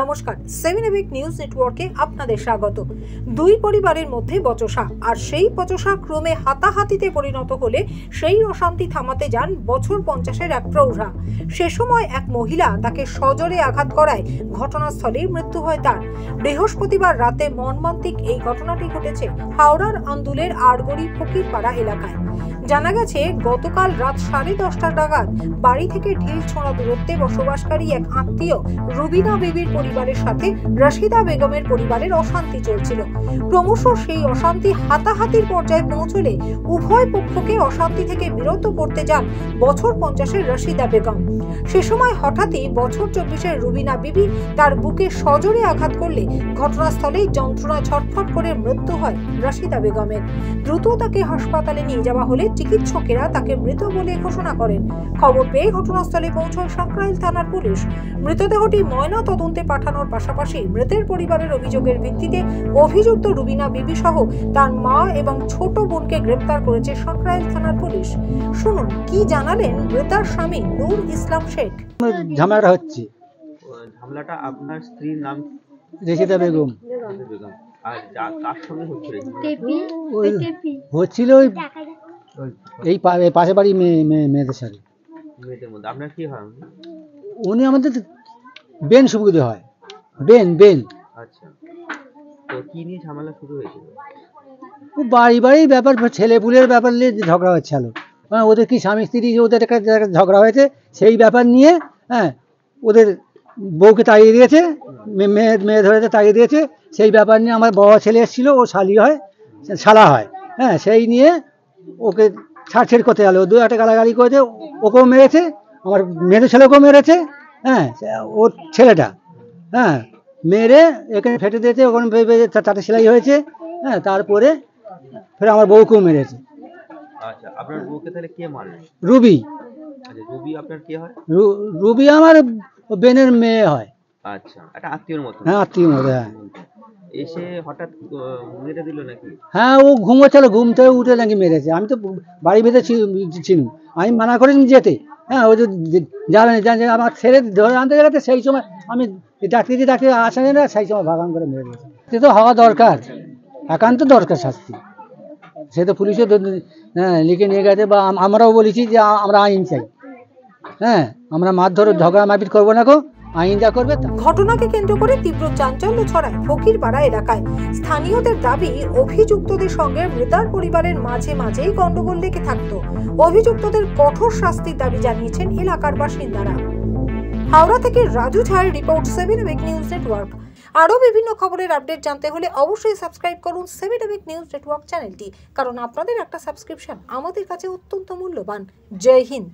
নমস্কার, 7 এবিক নিউজ নেটওয়ার্কে আপনাদের স্বাগত। দুই পরিবারের মধ্যে বচসা, আর সেই বচসা ক্রমে হাতাহাতিতে পরিণত হলে সেই অশান্তি থামাতে যান বছর 50-এর এক প্রৌঢ়া। সে সময় এক মহিলা তাকে সজোরে আঘাত করায় ঘটনাস্থলেই মৃত্যু হয় তার। বৃহস্পতিবার রাতে মর্মান্তিক এই ঘটনাটি ঘটেছে হাওড়ার আন্দুলের আড়গড়ি ফকিরপাড়া এলাকায়। জানা গেছে, গতকাল রাত 10:30 নাগাদ বাড়ি থেকে ঢিল ছোঁড়া দূরত্বে বসবাসকারী এক আত্মীয় রুবিনা বিবির পরিবারের সাথে রশিদা বেগমের পরিবারের অশান্তি চলছিল। ক্রমশ সেই অশান্তি হাতাহাতির পর্যায়ে পৌঁছলে উভয় পক্ষকে অশান্তি থেকে বিরত করতে যান বছর 50-এর রশিদা বেগম। সে সময় হঠাৎই বছর 24-এর রুবিনা বিবি তার বুকে সজোরে আঘাত করলে ঘটনাস্থলেই যন্ত্রণা ছটফট করে মৃত্যু হয় রশিদা বেগমের। দ্রুত তাকে হাসপাতালে নিয়ে যাওয়া হলে চিকিৎসকেরা তাকে মৃত বলে ঘোষণা করেন। খবর পেয়ে ঘটনাস্থলে পৌঁছায় সাঁকরাইল থানার পুলিশ। মৃতদেহটি ময়না তদন্তে পাঠানোর পাশাপাশি মৃতের পরিবারের অভিযোগের ভিত্তিতে অভিযুক্ত রুবিনা বিবি সহ তার মা এবং ছোট বোনকে গ্রেপ্তার করেছে সাঁকরাইল থানার পুলিশ। শুনুন কি জানালেন মৃতার স্বামী নূর ইসলাম শেখ। ঝামেলাটা হচ্ছে, ঝামেলাটা আপনার স্ত্রীর নাম রশিদা বেগম। আর কার সঙ্গে হচ্ছিল? হচ্ছিল এই পাশে বাড়ি মেয়েদের সাথে। মেয়েদের মধ্যে আপনার কি হয়? উনি আমাদের বেন সুবিধে হয়, বেন। আচ্ছা, তো কি নিয়ে ঝামেলা শুরু হয়েছিল? বাড়ি ব্যাপার, ছেলেপুলের ব্যাপার নিয়ে ঝগড়া হচ্ছিল। ওদের কি স্বামী স্ত্রী, ওদের একটা ঝগড়া হয়েছে সেই ব্যাপার নিয়ে। হ্যাঁ, ওদের বউকে তাড়িয়ে দিয়েছে, মেয়ে ধরেছে তাড়িয়ে দিয়েছে। সেই ব্যাপার নিয়ে আমার বড় ছেলে এসেছিল, ও শালা হয়। হ্যাঁ, সেই নিয়ে ওকে ছাড়ছেড় করতে গেল, দু একটা গালাগালি করেছে, ওকেও মেরেছে, আমার মেয়েদের ছেলেকেও মেরেছে। হ্যাঁ, ওর ছেলেটা মেরে এখানে ফেটে দিয়েছে, ওখানে তাতে সেলাই হয়েছে। হ্যাঁ, তারপরে ফের আমার বউকেও মেরেছে। আচ্ছা, আপনার বউকে তাহলে কে মারে? রুবি। আচ্ছা, রুবি আপনার কে হয়? রুবি আমার বেনের মেয়ে হয়। আচ্ছা, একটা আত্মীয়র মতো? হ্যাঁ, আত্মীয়র মতো। হ্যাঁ, এসে হঠাৎ মেরে দিল নাকি? হ্যাঁ, ও ঘুমোচ্ছিল, ঘুম থেকে উঠে নাকি মেরেছে। আমি তো বাড়ির ভিতরে ছিল, আমি মানা করিনি যেতে। হ্যাঁ, ও যে জানে আমার ছেলে ধরে আনতে গেছে, সেই সময় আমি ডাক্তারি আসা যায় না, সেই সময় ভাগান করে মেরে দিয়েছে। সে তো হওয়া দরকার, একান্ত দরকার শাস্তি। সে তো পুলিশে লিখে নিয়ে গেছে, বা আমরাও বলেছি যে আমরা আইন চাই। হ্যাঁ, আমরা মারধর ঝগড়া মারপিট করবো না, আইন যা করবে। ঘটনাকে কেন্দ্র করে তীব্র চাঞ্চল্য ছড়ায় ফকিরপাড়া এলাকায়। স্থানীয়দের দাবি, অভিযুক্তদের সঙ্গে মৃতার পরিবারের মাঝেই গন্ডগোল লেগে থাকতো। অভিযুক্তদের কঠোর শাস্তির দাবি জানিয়েছেন এলাকার বাসিন্দারা। হাওড়া থেকে রাজু ঝায়ের রিপোর্ট, 7 এবিক নিউজ নেটওয়ার্ক। আরও বিভিন্ন খবরের আপডেট জানতে হলে অবশ্যই সাবস্ক্রাইব করুন 7 এবিক নিউজ নেটওয়ার্ক চ্যানেলটি, কারণ আপনাদের একটা সাবস্ক্রিপশন আমাদের কাছে অত্যন্ত মূল্যবান। জয় হিন্দ।